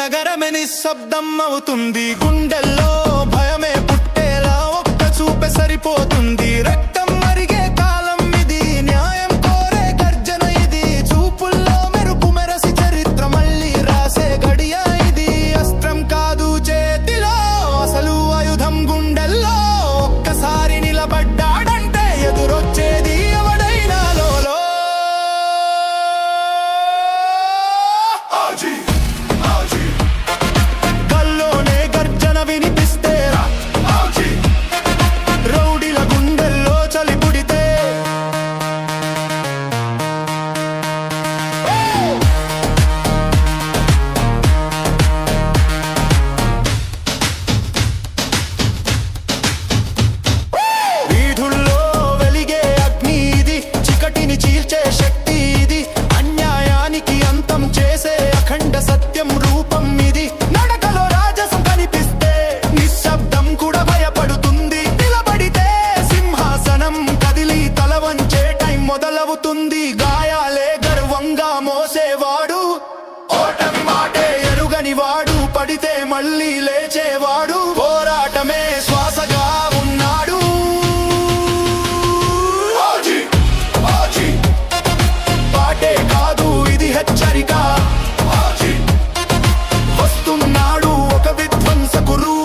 నగరమే నిశ్శబ్దం అవుతుంది. గుండెల్లో భయమే పుట్టేలా ఒక్క చూపే సరిపోతుంది. రక్తం మరిగే కాలం ఇది, న్యాయం కోరే గర్జన ఇది. చూపుల్లో మెరుపు మెరసి చరిత్ర మళ్ళీ రాసే గడియ ఇది. అస్త్రం కాదు చేతిలో, అసలు ఆయుధం గుండెల్లో. ఒక్కసారి నిలబడ్డాడంటే ఎదురొచ్చేది ఎవడైనా లోలో. కల్లోనే గర్జన వినిపిస్తే, రౌడీల గుండెల్లో చలి పుడితే. వీధుల్లో వెలిగే అగ్ని ఇది, చికటిని చీల్చే శక్తి ఇది. అన్యాయానికి అంతం చేసే అఖండ సత్యం రూపం ఇది. నడకలో రాజసం కనిపిస్తే నిశ్శబ్దం కూడా భయపడుతుంది. నిలబడితే సింహాసనం కదిలి తల వంచే టైం మొదలవుతుంది. గాయాలే గర్వంగా మోసేవాడు, ఓటమి మాటే ఎరుగని వాడు. పడితే మళ్ళీ లేచేవాడు, పోరాటమే శ్వాసగా ఉన్నాడు. పాటే కాదు ఇది హెచ్చరిక, వస్తున్నాడు ఒక విధ్వంసకురు.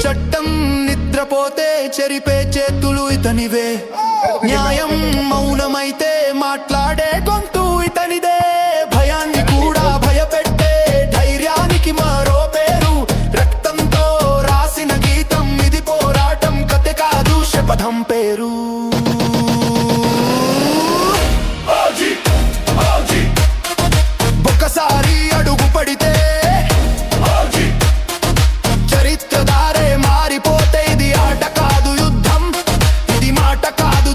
చట్టం నిద్రపోతే చెరిపే చేతులు ఇతనివే. న్యాయం మౌనమైతే మాట్లాడే గొంతు ఇతనిదే. భయాన్ని కూడా భయపెట్టే ధైర్యానికి మరో పేరు. రక్తంతో రాసిన గీతం ఇది, పోరాటం కథ కాదు శపథం పేరు. ఒకసారి అడుగు పడితే చరిత్ర దారే మారిపోతే. ఇది ఆట కాదు యుద్ధం, ఇది మాట కాదు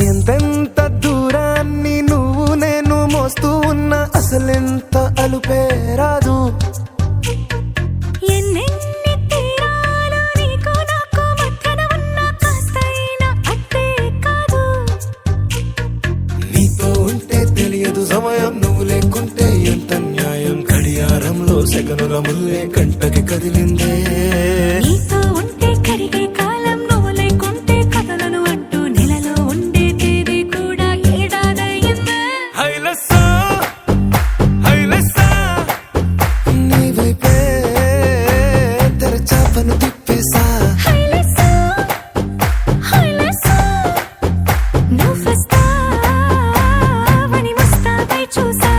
ఎంతెంత దూరాన్ని నువ్వు నేను మోస్తూ ఉన్నా అసలెంత అలుపే రాదు. ఎన్నెన్ని తీరాలు నీకు నాకు మధ్యన ఉన్న కాస్తైనా అట్టే కాదు. నీతో ఉంటే తెలియదు సమయం, నువ్వు లేకుంటే ఎంత న్యాయం. గడియారంలో సెగనుల ముల్లే కంటకి కదిలిందే. నీతో ఉంటే కరిగే కాలం, నువ్వు లేకుంటే కథలను అంటూ నెలలో ఉండే తేదీ కూడా ఏడాదయ్యిందే. నీ వైపే తెరచాపను తిప్పేసా. హైలెస్సా, హైలెస్సా, నువ్వొస్తావని ముస్తాబై చూసా.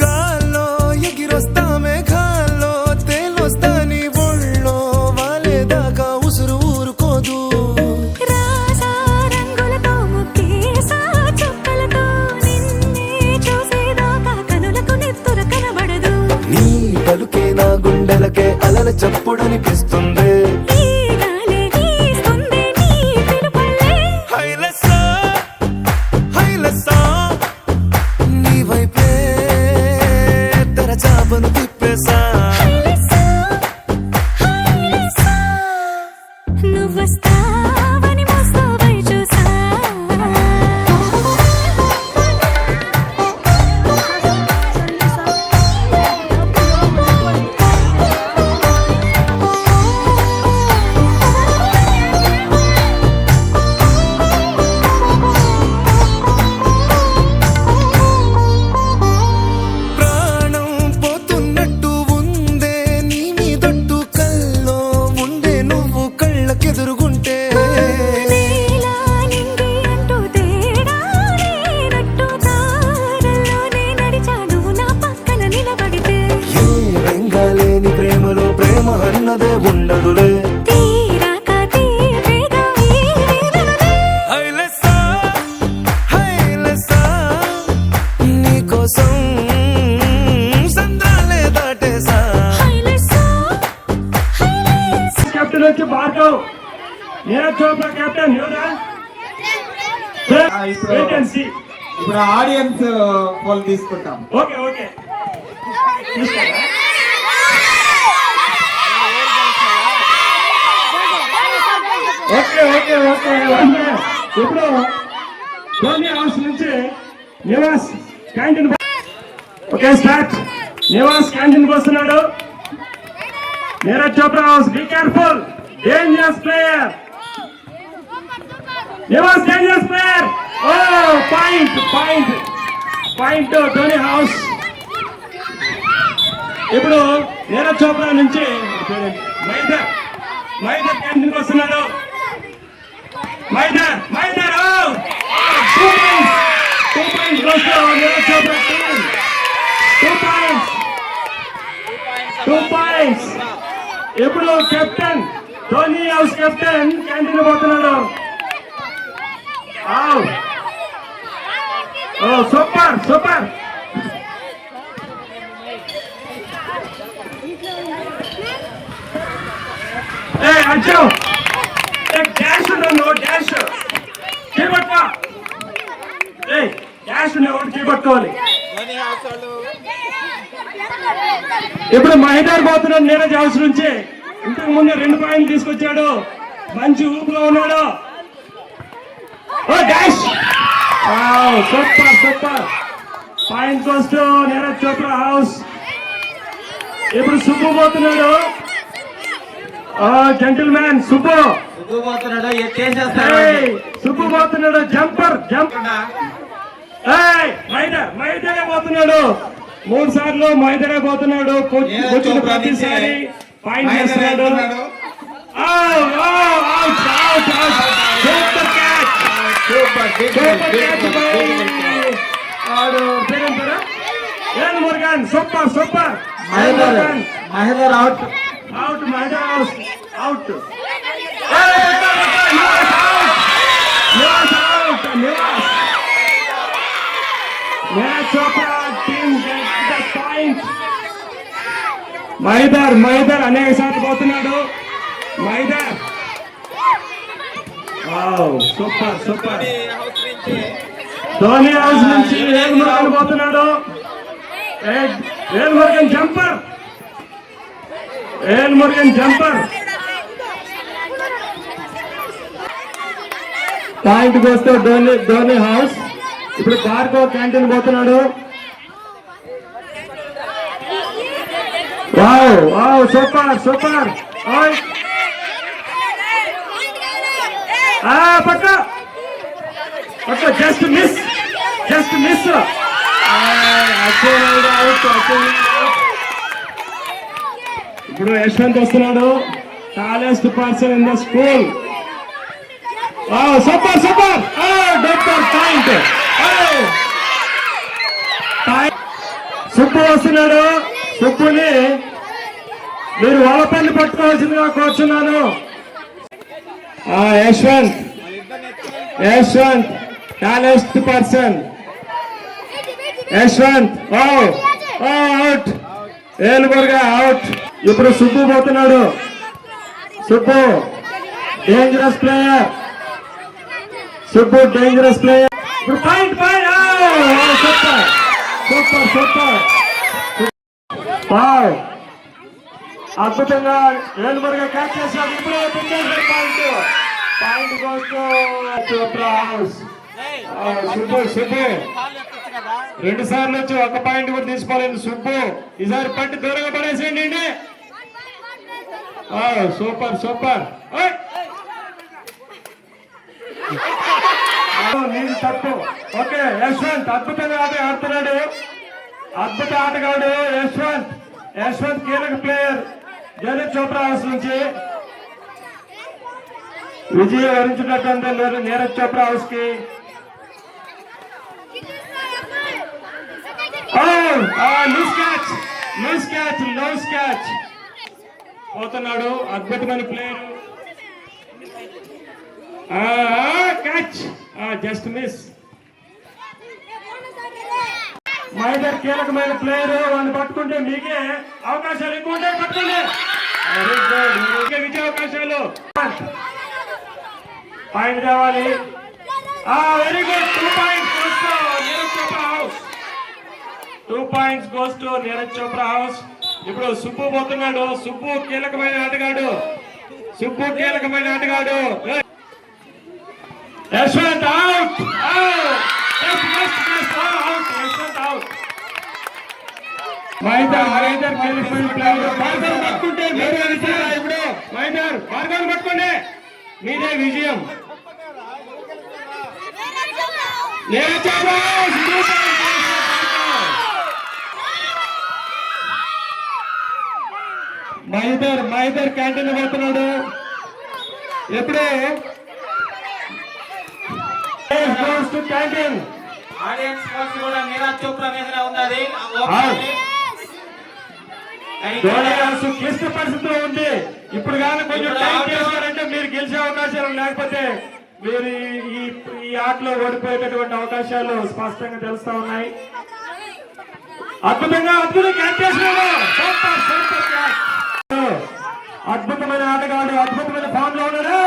గాల్లో ఎగిరొస్తా మేఘాల్లో తేలొస్తా నీ ఒళ్ళో వాలేదాకా ఉసురు ఊరుకోదు. రాజా రంగులతో ముక్కేసా చుక్కలతో నిన్నే చూసేదాకా కనులకు నెత్తుర కనబడదు. నీ పలుకే నా గుండెలకే అలల చప్పుడనిపిస్తుంది. ఈ గాలి వీస్తుంది నీ పిలుపుల్లే. హైలెస్సా, హైలెస్సా, నీ వైపే తెరచాపను తిప్పేసా. హైలెస్సా, హైలెస్సా, నువ్వొస్తావని ముస్తాబై చూసా. ప్రాణం పోతున్నట్టు ఉందే నీ మీదొట్టు, కల్లో ఉండే నువ్వు కళ్ళకెదురుగుంటే. నేలా నింగి అంటూ తేడా లేనట్టు తారల్లోనే నడిచా నువ్వు నా పక్కన నిలబడితే. ఏ రంగాలేని ప్రేమలో ప్రేమ అన్నదే ఉండదులే. తీరాక తీరేగా ఈ వేదనలే. హైలెస్సా, హైలెస్సా, నీకోసం సంద్రాలే దాటేసా. హైలెస్సా, హైలెస్సా. కెప్టెన్ వచ్చి భార్గవ్, నీరజ్ చోప్రా కెప్టెన్ ఎవరా? Wait and see. ఇప్పుడు ఆడియన్స్ పోల్ తీసుకుంటాం. Okay okay okay okay okay okay. ఇప్పుడు ధోని హౌస్ నుంచి Nivas canteen. Okay start. Nivas canteen వస్తున్నాడు. Neeraj Chopra house, be careful, dangerous player. Nivas dangerous player. Oh point point point Dhoni house. ఇప్పుడు నీరజ్ చోప్రా నుంచి మైదర్, మైదర్ క్యాంటీన్ వస్తున్నాడు. మైదర్, మైదర్, two points goes to Neeraj Chopra team. 2 points. ఇప్పుడు captain Dhoni house captain canteen పోతున్నాడు. ఓ సూపర్ సూపర్. ఏ అచ్చో, డాష్ ఉండవు, డాష్ చేపట్టుకో. ఏ డాష్ ఉండవు, చేపట్టుకోవాలి. ఇప్పుడు మహిదార్ పోతున్నాడు నీరజ్ హౌస్ నుంచి. ఇంతకు ముందు 2 పాయింట్లు తీసుకొచ్చాడు, మంచి ఊపులో ఉన్నాడు. ఓ dash, super super. Point Coast Neeraj Chopra house. ఇప్పుడు సుబ్బు పోతున్నాడు. జెంటిల్ మ్యాన్ సుబ్బు, సుబ్బు పోతున్నాడు. Jumper jump. మైదరే పోతున్నాడు. 3 సార్లు మైదరే పోతున్నాడు. కూర్చుని ప్రతిసారి పాయింట్ చేస్తున్నాడు. Super catch, super catch by ఆడు పేరేంటారా? ఏన్ Murugan. Super super. Mahender out, out. Mahender out. మైదర్ అనేక సార్లు పోతున్నాడు. మైదర్ సూపర్. ధోని హౌస్ నుంచి వేల్మురుగన్ పోతున్నాడు. వేల్మురుగన్ జంపర్. పాయింట్ వస్తే ధోని హౌస్. ఇప్పుడు భార్గవ్ క్యాంటీన్ పోతున్నాడు. Wow super. పక్క జస్ట్ మిస్. ఇప్పుడు యశ్వంత్ వస్తున్నాడు. Tallest person in the school. Super. Doctor point. Subbu వస్తున్నాడు. సుబ్బుని మీరు వలపల్లి పట్టుకోవాల్సిందిగా కోరుచున్నాను. Yashwant tallest person. Yashwant out. ఏలుగురుగా అవుట్. ఇప్పుడు సుబ్బు పోతున్నాడు. Subbu dangerous player. ఇప్పుడు పాయింట్. సూపర్. అద్భుతంగా ఏలుగురుగా క్యాచ్ చేశాడు. ఇప్పుడు పాయింట్ సుబ్బు 2 సార్లు వచ్చి 1 పాయింట్ కూడా తీసుకోలేదు సుబ్బు. ఈసారి పట్టి దూరంగా పడేసేయండి. సూపర్. నీది తప్పు. ఓకే యశ్వంత్ అద్భుతంగా ఆడుతున్నాడు. అద్భుత ఆటగాడు యశ్వంత్ కీలక ప్లేయర్. జనీత్ చోప్రా హౌస్ నుంచి విజయం వరించినట్టు నీరజ్ చోప్రా హౌస్ కి. లూస్ క్యాచ్ పోతున్నాడు. అద్భుతమైన ప్లేయర్. Catch just miss. మైదర్ కీలకమైన ప్లేయర్. వాడిని పట్టుకుంటే మీకే అవకాశాలు ఎక్కువ ఉంటాయి. పట్టుకోండి. విజయ అవకాశాలు. పాయింట్ కావాలి. Very good. 2 points goes to Neeraj Chopra house. ఇప్పుడు సుబ్బు పోతున్నాడు. సుబ్బు కీలకమైన ఆటగాడు. యశ్వంత్ అవుట్. యశ్వంత్ అవుట్. మైదర్ కీలకమైన ప్లేయర్. భార్గవ్ పట్టుకుంటే మీరే విజయం. ఇప్పుడు మైదర్ భార్గవ్ పట్టుకోండి. మీదే విజయం. మైదర్ క్యాంటీన్ పోతున్నాడు. ఎప్పుడు క్యాంటీన్ ఆడియన్స్ ఫోర్స్ కూడా నీరజ్ చోప్రా మీదనే ఉన్నది. క్లిష్ట పరిస్థితిలో ఉంది. ఇప్పుడు కానీ కొంచెం టైం చేశారంటే మీరు గెలిచే అవకాశాలు, లేకపోతే మీరు ఈ ఆటలో ఓడిపోయేటటువంటి అవకాశాలు స్పష్టంగా తెలుస్తా ఉన్నాయి. అద్భుతంగా క్యాచ్ చేసినాడు. అద్భుతమైన ఆటగాడు. అద్భుతమైన ఫామ్ లో ఉన్నాడు.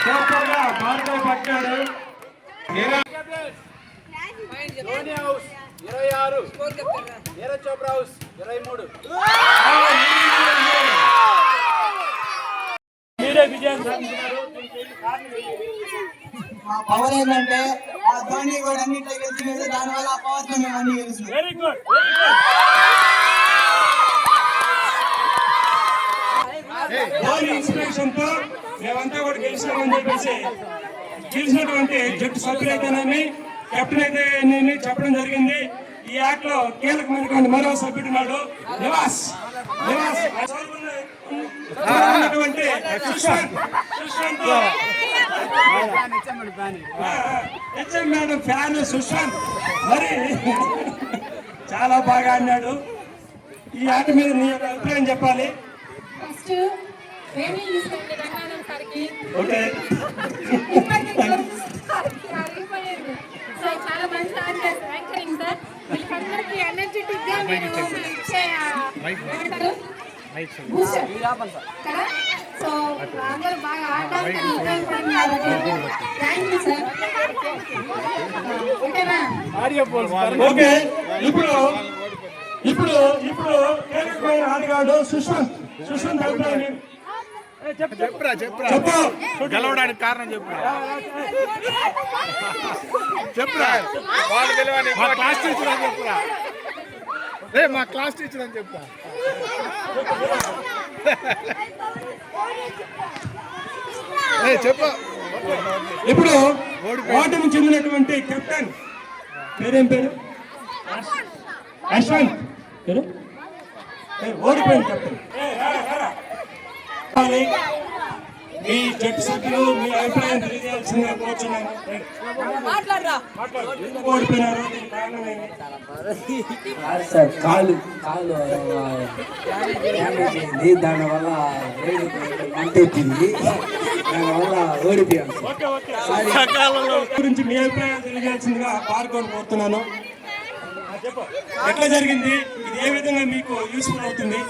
సూపర్ గా భార్గవ్ పట్టాడు. Dhoni house 26, Neeraj Chopra house 23. మీరే విజయం సాధించారు. మా పవర్ ఏంటంటే ఆ ధోని కూడా అన్నింటిలో గెలిచినాడు. దానివల్ల ఆ పవర్ తో మేము అన్ని గెలిచినాం. Very good. ధోని ఇన్స్పిరేషన్ తో మేమంతా కూడా గెలిచినామని చెప్పేసి గెలిచినటువంటి జట్టు సభ్యులైతేనేమి, కెప్టెన్ అయితే చెప్పడం జరిగింది. ఈ ఆటలో కీలకమైనటువంటి మరో సభ్యుడు ఉన్నాడు, నివాస్. మేడం ఫ్యాన్ సుశాంత్ మరి చాలా బాగా ఆడినాడు. ఈ ఆట మీద నీ యొక్క అభిప్రాయం చెప్పాలి. ఫస్ట్ ట్రైనింగ్ తీసుకుంటే రంగారావు సార్కి ఓకే. సో చాలా మంచి యాంకరింగ్ సార్. వీళ్ళందరికీ ఎనర్జెటిక్ గా మీరు ఇచ్చే ఏమంటారు? బూస్టర్ కదా? సో అందరూ బాగా ఆడడానికి ఉపయోగపడింది కాబట్టి థ్యాంక్ యూ సార్. ఓకేనా? ఓకే, ఇప్పుడు ఇప్పుడు ఇప్పుడు కీలకమైన ఆటగాడు సుష్మంత్ అభిప్రాయం చెప్పు. గెలవడానికి కారణం చెప్పురా వాళ్ళు గెలవడానికి మా క్లాస్ టీచర్ అని చెప్పురా. మా క్లాస్ టీచర్ అని చెప్పురా. చెప్పు. ఇప్పుడు ఓటమి చెందినటువంటి కెప్టెన్ పేరేం పేరు? యశ్వంత్ పేరు ఓడిపోయిన కెప్టెన్. మీ జట్టు సభ్యులు మీ అభిప్రాయం తెలియజేయాల్సిందిగా కోరుచున్నాను. ఎందుకు ఓడిపోయినారు? దీనికి కారణం ఏంటి? సార్ కాలు డ్యామేజ్ అయింది, దానివల్ల మంటెత్తింది, దానివల్ల ఓడిపోయాను. గురించి మీ అభిప్రాయాలు తెలియజేయాల్సిందిగా పాల్గొని కోరుతున్నాను. ఎట్లా జరిగింది? ఇది ఏ విధంగా మీకు యూస్ఫుల్ అవుతుంది?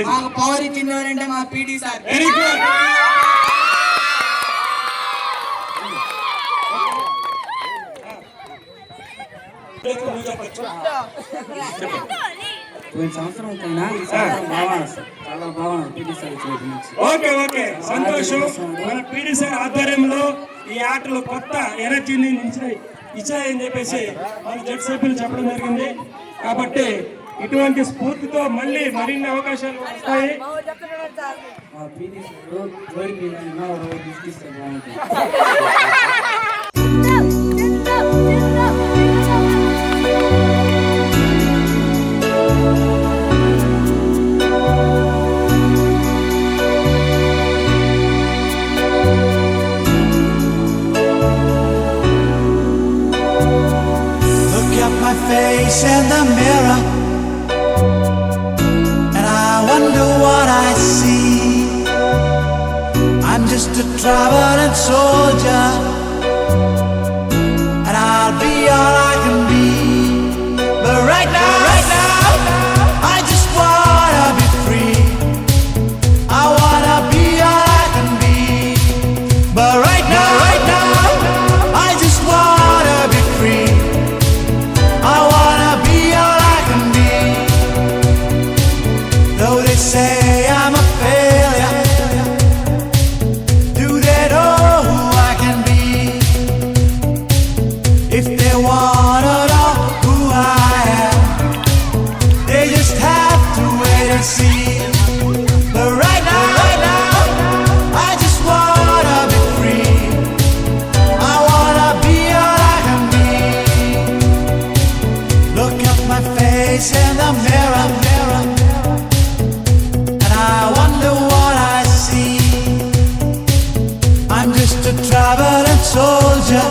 మాకు పవర్ ఇచ్చిందంటే మా పీటీ సార్. Very good. పోయిన సంవత్సరం కన్నా ఈ సంవత్సరం బాగున్నాను సార్, చాలా బాగున్నాను. పీటీ సార్ వచ్చినప్పటి నుంచి. ఓకే ఓకే, సంతోషం. మన పీటీ సార్ ఆధ్వర్యంలో ఈ ఆటలు కొత్త ఎనర్జీని ఇచ్చాయని చెప్పేసి మన జట్టు సభ్యులు చెప్పడం జరిగింది. కాబట్టి ఇటువంటి స్ఫూర్తితో మరిన్ని అవకాశాలు వస్తాయి. మా పీటీ సార్ ఓడిపోయినా గిఫ్ట్ ఇస్తే బాగుంటుంది. My face in the mirror, and I wonder what I see. I'm just a traveling soldier, and I'll be all I can be. But right now, I just wanna be free. I wanna be all I can be. But right now, I just wanna be free. I wanna be all I can be. Though they say I'm a failure, do they know who I can be? If they wanna know who I am, they just have to wait and see. But right now, I just wanna be free. I wanna be all I can be. Look at my face in the mirror, and I wonder what I see. I'm just a traveling soldier,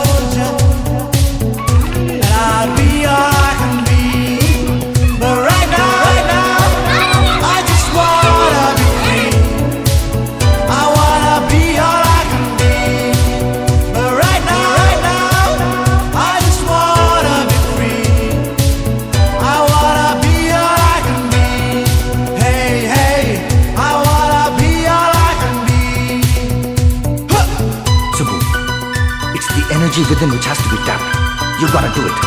and I'll be all I can be. But right now, I just wanna be free. I wanna be all I can be. But right now, I just wanna be free. I wanna be all I can be. Hey, I wanna be all I can be. Huh. Subbu, it's the energy within which has to be tapped. You gotta do it.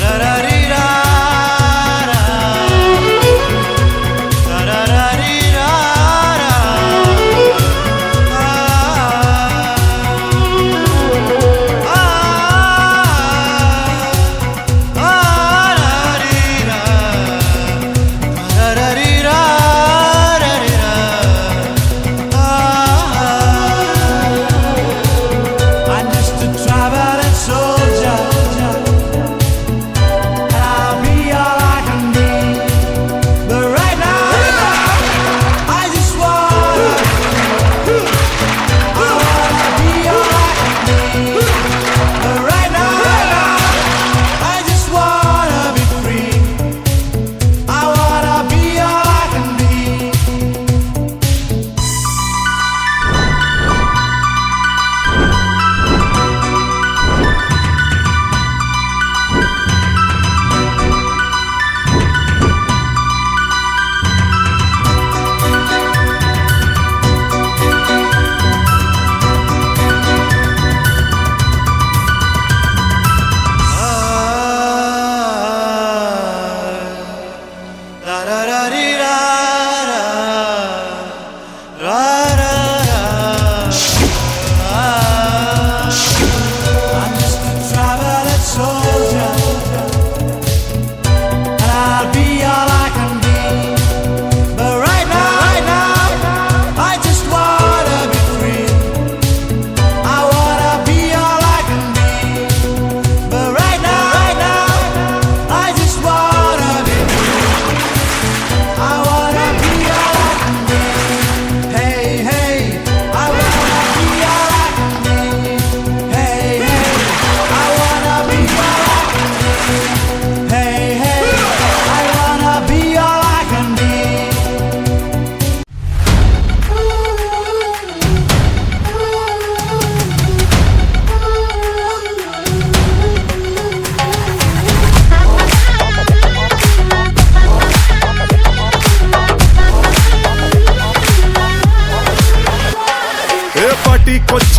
Da-da-da-dee-da-da.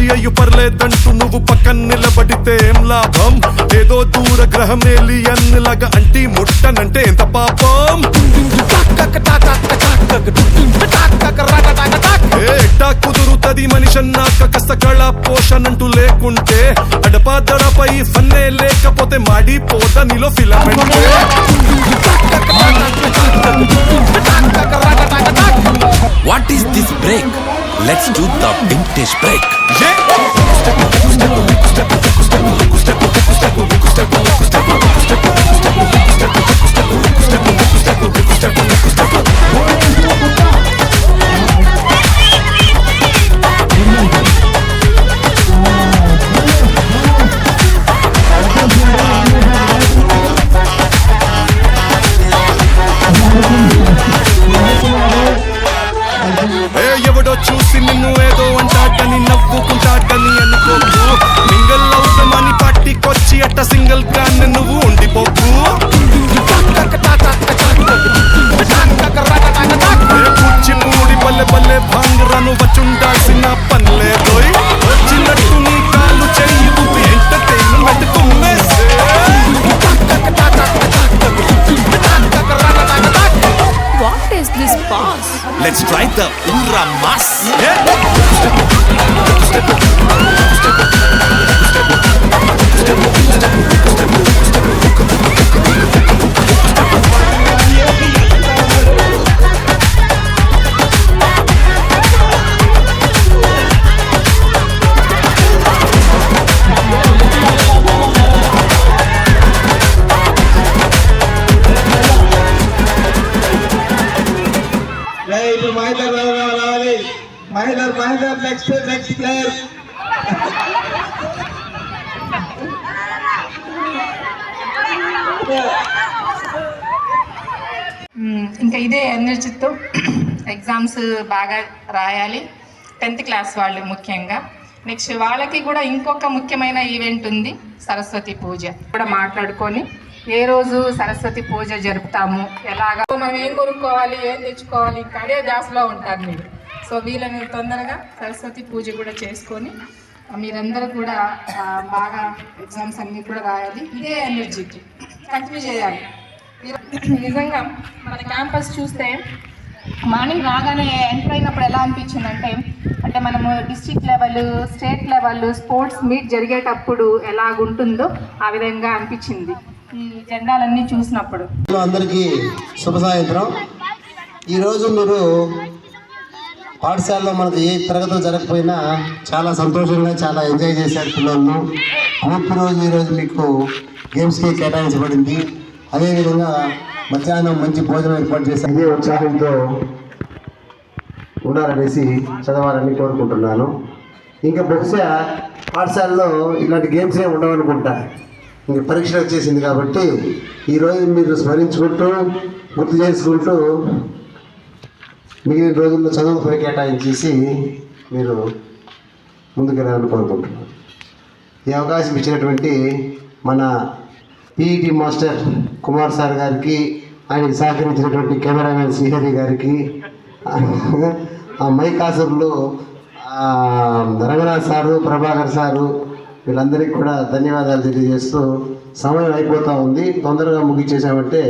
మనిషి అయ్యు పర్లేదంటూ నువ్వు పక్కన నిలబడితే ఏం లాభం? ఏదో దూర గ్రహం alien లాగా అంటి ముట్టనంటే ఎంత పాపం? ఎట్టా కుదురుతది మనిషి అన్నాక కష్ట కళ పోషణంటూ లేకుంటే అడపా దడపై ఫన్నే లేకపోతే మాడిపోత నీలో filament. What is this break? Let's do the vintage break. ఎవడో చూసి నిన్ను ఏదో అంటాడని నవ్వుకుంటాడని అనుకోకు. మింగల్ అవుతామని పార్టీకొచ్చి అట్ట సింగిల్ గాన్ నువ్వు ఉండిపోకు. కూచిపూడి పల్లె పల్లె భాంగరాను వచ్చుండాల్సిన పనిలేదోయ్. వచ్చినట్టు నీ కాళ్ళు చెయ్యి ఊపి entertainment తుమ్మేసే. What is this pause? Let's try the Ura Mas. ఇప్పుడు మహేందర్ రావాలి. Mahender next player. ఇంకా ఇదే ఎనర్జీతో ఎగ్జామ్స్ బాగా రాయాలి 10th క్లాస్ వాళ్ళు ముఖ్యంగా. నెక్స్ట్ వాళ్ళకి కూడా ఇంకొక ముఖ్యమైన ఈవెంట్ ఉంది, సరస్వతి పూజ కూడా మాట్లాడుకొని ఏ రోజు సరస్వతి పూజ జరుపుతాము, ఎలాగా మనం ఏం కొనుక్కోవాలి, ఏం తెచ్చుకోవాలి, ఇంకా అదే ధ్యాసలో ఉంటారు మీరు. సో వీళ్ళని తొందరగా సరస్వతి పూజ కూడా చేసుకొని మీరందరూ కూడా బాగా ఎగ్జామ్స్ అన్నీ కూడా రాయాలి. ఇదే ఎనర్జీకి కంటిన్యూ చేయాలి. నిజంగా మన క్యాంపస్ చూస్తే మార్నింగ్ రాగానే ఎంటర్ అయినప్పుడు ఎలా అనిపించిందంటే, అంటే మనము district level, state level sports meet జరిగేటప్పుడు ఎలాగుంటుందో ఆ విధంగా అనిపించింది ఈ జెండాలన్నీ చూసినప్పుడు. అందరికీ శుభ సాయంత్రం. ఈరోజు మీరు పాఠశాలలో మనకు ఏ తరగతులు జరగకపోయినా చాలా సంతోషంగా చాలా ఎంజాయ్ చేశారు పిల్లలను. పూర్తి రోజు ఈరోజు మీకు గేమ్స్కి కేటాయించబడింది. అదేవిధంగా మధ్యాహ్నం మంచి భోజనం ఏర్పాటు చేసి ఇదే ఉత్సాహంతో ఉండాలనేసి చదవాలని కోరుకుంటున్నాను. ఇంకా బహుశా పాఠశాలలో ఇలాంటి గేమ్స్ ఏమి ఉండవనుకుంటా. ఇంక పరీక్ష వచ్చేసింది కాబట్టి ఈరోజు మీరు స్మరించుకుంటూ గుర్తు చేసుకుంటూ మిగిలిన రోజుల్లో చదువుకుని కేటాయించేసి మీరు ముందుకెళ్ళాలని కోరుకుంటున్నాను. ఈ అవకాశం ఇచ్చినటువంటి మన పీఈటీ మాస్టర్ కుమార్ సార్ గారికి, ఆయనకి సహకరించినటువంటి కెమెరామెన్ శ్రీహరి గారికి, ఆ మైకాసురులు రంగనాథ్ సారు, ప్రభాకర్ సారు, వీళ్ళందరికీ కూడా ధన్యవాదాలు తెలియజేస్తూ సమయం అయిపోతూ ఉంది. తొందరగా ముగించేసామంటే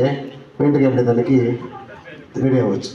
వెంటకి వెళ్ళేదానికి రెడీ అవ్వచ్చు.